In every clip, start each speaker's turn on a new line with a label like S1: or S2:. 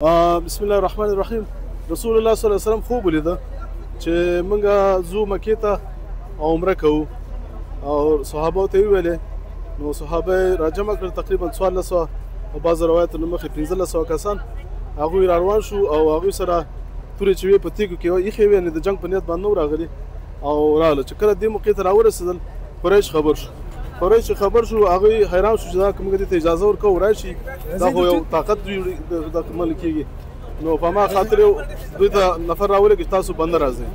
S1: بسم الله الرحمن الرحیم. رسول الله صلی الله علیه وسلم خوب ولیده چې موږ ځو مکې ته او عمره کوو او صحابه ته یې ویلې نو صحابه راجمع کړل تقریبا 1400 او بعض روایتونو مخې 1500 کسان هغوی را روان شو او هغوی سره تورې چې وې په تیږو کې ایښې وې یعنې د جنګ په نیت باندې نه راغلي او راغله چې کله دې موقع ته راورسېدل قریش خبر شو قریش خبر شو هغوی حیران شو چې دا که موږ دې ته اجازه ورکوو راشي دا خو یو طاقت د عمل کېږي نو په ما خاطر دوی ته نفر راولېږي چې تاسو بنده راځئ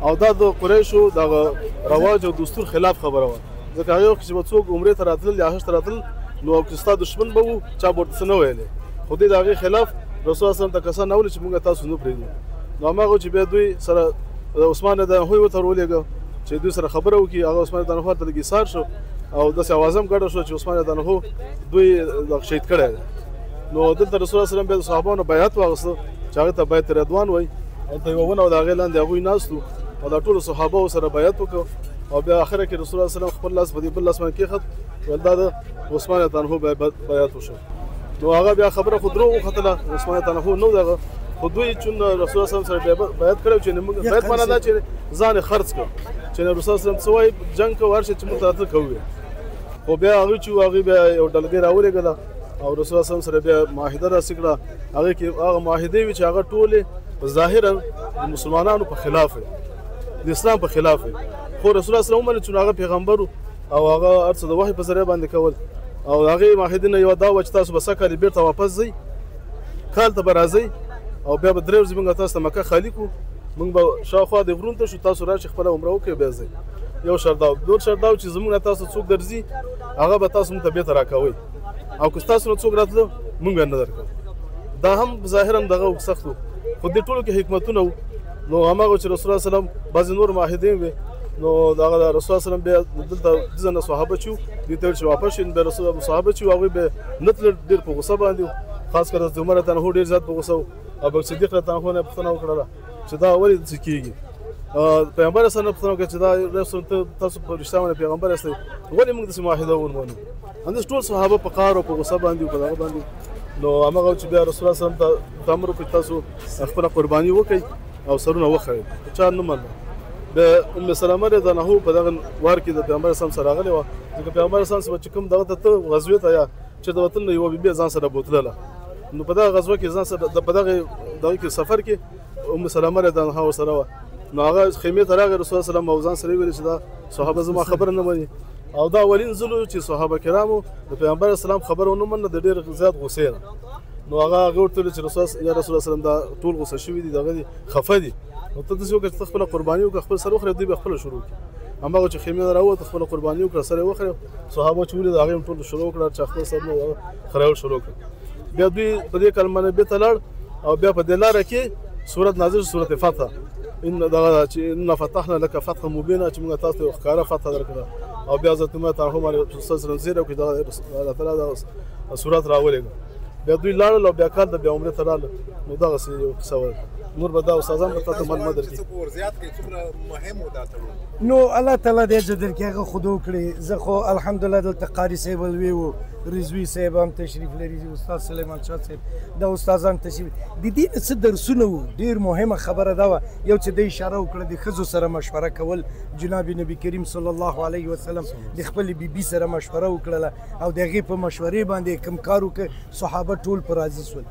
S1: او دا د قریشو دغه رواج او دستور خلاف خبره وه ځکه هغې وخت چې به څوک عمرې ته راتلل یا حج ته راتلل نو که ستا دښمن به وو چا به ورته څه نه ویلې خو دوی د هغې خلاف رسول الله ته کسان راولي چې موږ تاسو نه پرېږدو نو هماغه چې بیا دوی سره عثمان د هوی ورته ورولېږه چې دوی سره خبره وکړي هغه عثمان د هوی ته لږ ایثار شو او داسې اوازه هم ګډه شوه چې عثمان د هوی دوی شهید کړی دی نو دلته رسول الله بیا د صحابانو بیعت واخیسته چې هغې ته بیعت رضوان وایي هلته یوه ونه او د هغې لاندې هغوی ناست وو او دا ټولو صحابهو سره بیعت وکړو او بیا اخره کې رسول الله خپل لاس په دې بل لاس باندې کېښود ویل دا د عثمان رضی بیعت وشو نو هغه بیا خبره خو دروغ وختله عثمان رضی نو دغه خو دوی چون رسول الله سره بیعت کړی چې موږ بیعت معنا دا چې ځان خرڅ کړو چې رسول الله څه وایي جنګ کوو هر شی چې موږ ته کوو خو بیا هغوی چې هغوی بیا یو ډلګۍ راولېږله او رسول الله سره بیا معاهده راسې کړه هغې کې هغه معاهدې وي چې هغه ټولې په ظاهرا د مسلمانانو په خلاف وي د اسلام په خلاف وي خو رسول الله ومنل چې هغه پیغمبر او هغه هر څه د وحي په ذریعه باندې کول او هغې معاهدې نه یوه دا وه چې تاسو به سږ کال بېرته واپس ځئ کال ته به راځئ او بیا به 3 ورځې موږ تاسو ته مکه خالي کړو موږ به شاوخوا د غرونو ته شو تاسو راشئ خپله عمره وکړئ بیا ځئ یو شرط دا دوه شرط دا چې زموږ نه تاسو څوک درځي هغه به تاسو موږ ته بېرته راکوئ او که ستاسو نه څوک راتله موږ به نه درکوو دا هم ظاهرا دغه سخت و خو دې ټولو کې حکمتونه وو نو هماغه چې رسول الله سلام بعضې نور معاهدې وې نو دغه رسول الله سلام بیا دلته ځنه صحابه چې وو دوی ته ویل چې واپس شي بیا رسول صحابه چې وو هغوی بیا نه تلل ډېر په غوسه باندې وو خاص کر حضرت عمر رضی الله ډېر زیات په غوسه وو ابو صدیق رضی الله عنه پوښتنه وکړله چې دا ولې داسې کېږي پیغمبر صلی الله علیه وسلم چې دا رسول تاسو په رښتیا باندې پیغمبر یاستئ ولې موږ داسې معاهده ونه همداسې ټول صحابه په قهر او په غوسه باندې وو په دغه باندې نو هماغه چې بیا رسول الله صلی الله علیه وسلم ته امر وکړي تاسو خپله قرباني وکړئ او سرونه وخوئ چا نه منله د ام سلمه رضی الله عنها په دغه وار کې د پیغمبر اسلام سره راغلی وه ځکه پیغمبر اسلام چې کوم دغه ته غزوې ته یا چې د وطن نه یوه بیبي ځان سره بوتلله نو په دغه غزوه کې ځان سره په دغه کې سفر کې ام سلمه رضی الله عنها ورسره وه نو هغه خیمې ته راغی رسول الله صلی او ځان سره یې ویلې چې دا صحابه زما خبره نه مني او دا اولین ځل و چې صحابه کرامو د پیغمبر اسلام خبره ونه منله د ډېر زیات غوسې نه نو هغه هغې ورته ویل چې رسول الله سلم دا ټول غوسه شوي دي دغه دي خفه دي نو ته داسې وکړه چې ته خپله قرباني وکړه خپل سر وخورې دوی به خپله شروع کړي هماغه چې خیمې نه راووت خپله قرباني وکړه سر یې وخورې صحابه چې ولید هغې هم ټول شروع کړه چې خپل سرونه خریول شروع کړه بیا دوی په دې کلمه نبي ته لاړ او بیا په دې لاره کې سورت نازل سورت فتح ان دغه چې ان فتحنا لك فتحا مبینا چې موږ تاسو ته ښکاره فتح درکړه او بیا حضرت عمر ته هم رسول الله زیره وکړي دغه الله تعالی دا سورت راولېږه بیا دوی لاړل او بیا کال ته بیا عمرې ته راغله نو دغسې یو کیسه وه نور به دا استادان به تاسو معلومات درکړي
S2: نو الله تعالی دې اجر درکړي هغه خو دې وکړي زه خو الحمدلله دلته قاري صاحب الوی و رضوي صاحب هم تشریف لري استاد سلیمان شاه صاحب دا استادان تشریف د دې څه درسونه وو ډېر مهمه خبره دا وه یو چې د اشاره وکړه د ښځو سره مشوره کول جناب نبي کریم صلی الله علیه وسلم د خپلې بیبي سره مشوره وکړله او د هغې په مشورې باندې کوم کار وکړ صحابه ټول په راضي شول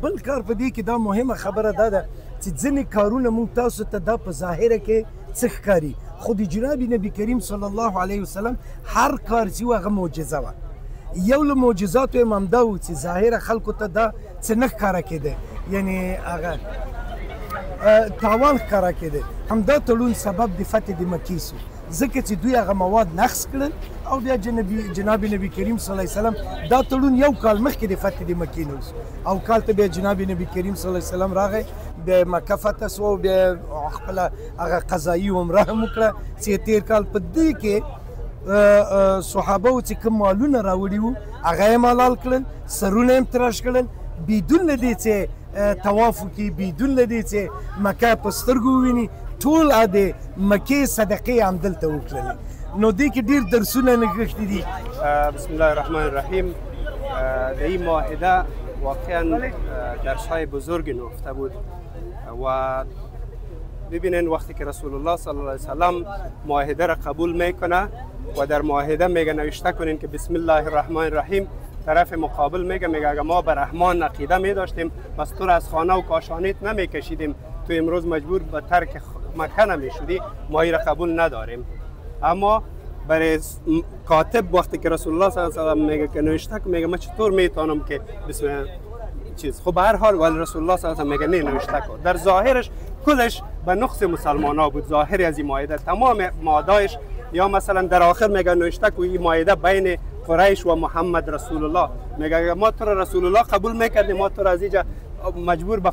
S2: بل کار په دې کې دا مهمه خبره دا ده چې ځینې کارونه موږ تاسو ته دا په ظاهره کې څه ښکاري خو د جناب نبي کریم صلی الله علیه وسلم هر کار چې و هغه معجزه وه یو له معجزاتو یې همدا و چې ظاهره خلکو ته دا څه نه ښکاره کېده یعنې هغه تاوان ښکاره کېده همدا تړون سبب د فتح د مکې سو ځکه چې دوی هغه مواد نقص کړل او بیا جناب نبی کریم صلی الله علیه وسلم دا تړون یو کال مخکې د فتح د مکې نه او کال ته بیا جناب نبی کریم صلی الله علیه وسلم راغی بیا مکه فتح سوه او بیا خپله هغه قضایي عمره هم وکړه چې تېر کال په دې کې صحابه چې کوم مالونه راوړي وو هغه یې مالال کړل سرونه یې تراش کړل بدون له دې چې طواف وکړي بدون له دې چې مکه په سترګو وویني ټول د مکې صدقې همدلته وکړلې نو دې کې ډېر درسونه نغښتي دي
S3: بسم الله الرحمن الرحیم د این معاهده واقعا درس های بزرگی نهفته بود و ببینین وقتی که رسول الله صلی الله علیه وسلم معاهده را قبول میکنه و در معاهده میگه نوشته کنین که بسم الله الرحمن الرحیم، طرف مقابل میگه اگه ما به رحمان عقیده می داشتیم پس تو را از خانه و کاشانیت نمی کشیدیم، تو امروز مجبور به ترک مکه نمی شدی، ما ای را قبول نداریم. اما برای کاتب وقتی که رسول الله صلی الله علیه و میگه که نوشته که میگه من چطور میتونم که بسم چیز خب به هر حال ولی رسول الله صلی الله علیه و میگه نه نوشته کن. در ظاهرش کلش به نقص مسلمان ها بود، ظاهری از این مایده تمام مادایش، یا مثلا در آخر میگه نوشته که این مایده بین قریش و محمد رسول الله، میگه ما تو را رسول الله قبول میکردیم، ما تو را از اینجا مجبور به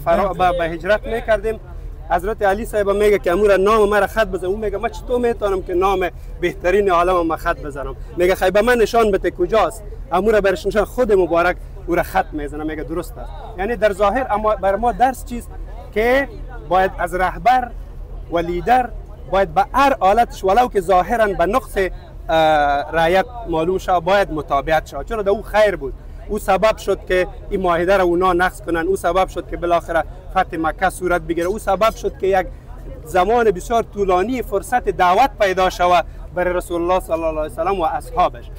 S3: هجرت میکردیم. حضرت علی صاحب میگه که امور نام مرا خط بزن، اون میگه من چطور میتونم که نام بهترین عالم ما خط بزنم؟ میگه خیلی به من نشان بده کجاست، امور برش نشان خود مبارک او را خط میزنه. میگه درست است. یعنی در ظاهر اما بر ما درس چیز که باید از رهبر و لیدر باید به هر حالتش ولو که ظاهرا به نقص رعیت معلوم شد باید متابعت شد، چرا او خیر بود، او سبب شد که این معاهده را اونا نقض کنن، او سبب شد که بالاخره فتح مکه صورت بگیره، او سبب شد که یک زمان بسیار طولانی فرصت دعوت پیدا شود برای رسول الله صلی الله علیه و سلم و اصحابش.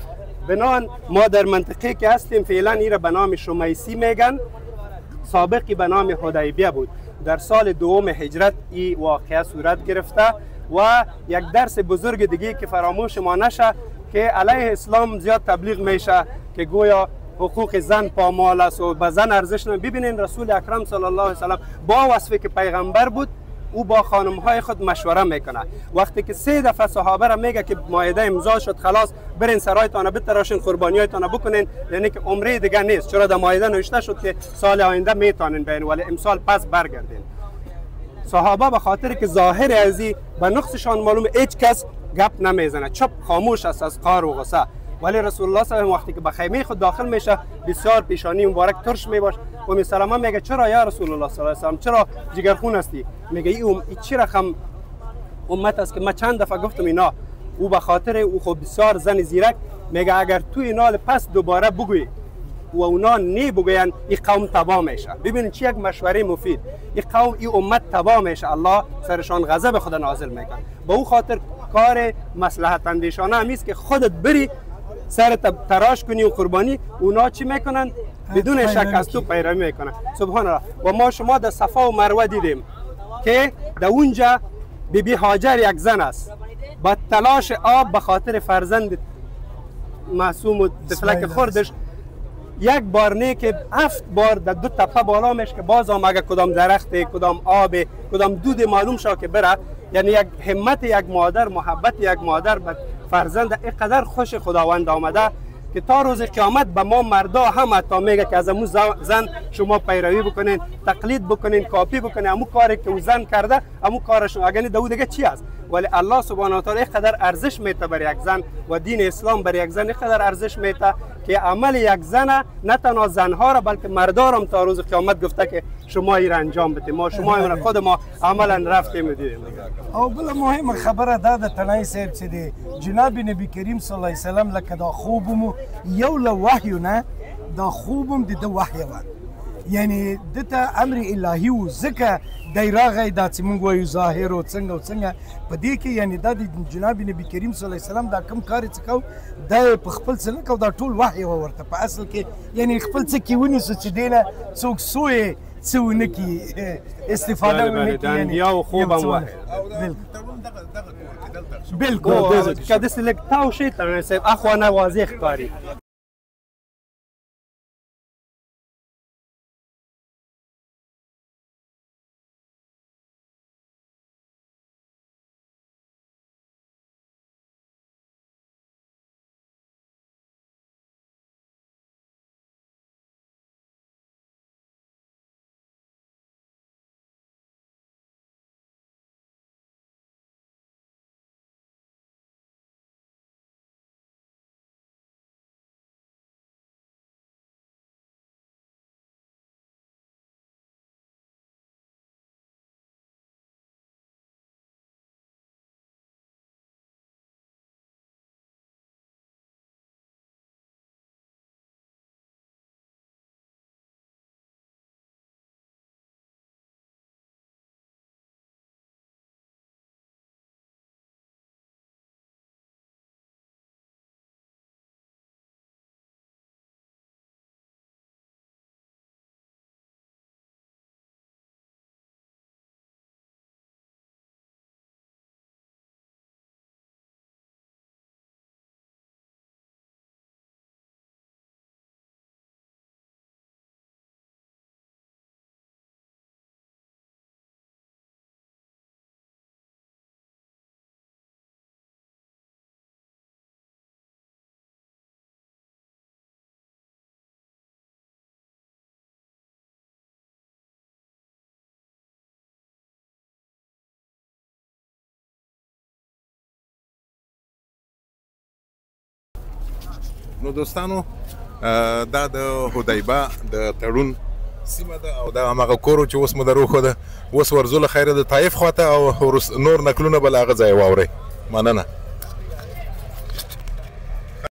S3: بنان ما در منطقه که هستیم فعلا این را به نام شمیسی میگن، سابقی به نام حدیبیه بود. در سال دوم هجرت این واقعه صورت گرفته و یک درس بزرگ دیگه که فراموش ما نشه که علیه اسلام زیاد تبلیغ میشه که گویا حقوق زن پامال است و به زن ارزش نمیده. ببینین رسول اکرم صلی الله علیه و سلم با وصفی که پیغمبر بود او با خانم های خود مشوره میکنه. وقتی که 3 دفعه صحابه را میگه که معاهده امضا شد خلاص برین سرایتان بتراشین قربانیایتان بکنین، یعنی که عمره دیگه نیست، چرا در معاهده نوشته شد که سال آینده میتونین برین ولی امسال پس برگردین. صحابه به خاطر که ظاهر ازی به نقصشان معلومه هیچ کس گپ نمیزنه، چپ خاموش است از قهر و غصه. ولی رسول الله صلی الله علیه و وقتی که به خیمه خود داخل میشه بسیار پیشانی مبارک ترش میباش. ام سلمه میگه چرا یا رسول الله صلی الله علیه و سلم چرا جگرخون هستی؟ میگه این چی رقم امت است که من چند دفعه گفتم اینا، او به خاطر او خود بسیار زن زیرک میگه اگر تو اینا پس دوباره بگوی و اونا نی بگوین این قوم تباه میشه. ببینید چه یک مشوره مفید، این قوم این امت تباه میشه، الله سرشان غضب خود نازل میکنه. به او خاطر کار مصلحت اندیشانه همیست که خودت بری سر تراش کنی و قربانی، اونا چی میکنن؟ بدون شک از تو پیروی میکنن. سبحان الله. و ما شما در صفا و مروه دیدیم که در اونجا بیبی هاجر یک زن است با تلاش آب به خاطر فرزند معصوم و طفلک خوردش یک بار نه که 7 بار در 2 تپه بالا میشه که باز هم اگه کدام درخت کدام آب کدام دود معلوم شد که بره. یعنی یک همت یک مادر، محبت یک مادر به فرزند اینقدر خوش خداوند آمده که تا روز قیامت به ما مردا هم حتی میگه که از امو زن شما پیروی بکنین، تقلید بکنین، کاپی بکنین، امو کاری که او زن کرده امو کارشون، اگر دو دیگه چی است؟ ولی الله سبحانه و تعالی اینقدر ارزش میته برای یک زن و دین اسلام برای یک زن اینقدر ارزش میته که عمل یک زن نه تنها زنها را بلکه مردا را هم تا روز قیامت گفته که شما این را انجام بدید. ما شما این خود ما عملا رفتیم دیدیم.
S2: او بل مهم خبره ده تنای صاحب چې دی جناب نبی کریم صلی الله علیه وسلم لکه دا خوبم یو له وحی نه دا خوبم د وحی و یعنی دته امر الهی و زکه دایراغه د چې مونږ وایو ظاهر او څنګه په دې کې یعنی د جناب نبی کریم صلی الله علیه وسلم دا کم کار څه کو د په خپل څه نه کو دا ټول وحی ورته په اصل کې یعنی خپل څه کې ونیسو چې دینه څوک سوې څونه کې استفاده ونه کې یعنی
S3: یا خوب هم وحی بالکل که د سلیکتاو شي تر اخوانه واضح کاری
S4: نو دوستانو دا د حدیبه د تړون سیمه ده او دا هماغه کور چې اوس مو دروښوده اوس ورزو له خیره د طایف خواته او نور نقلونه به له هغه ځایه واورئ مننه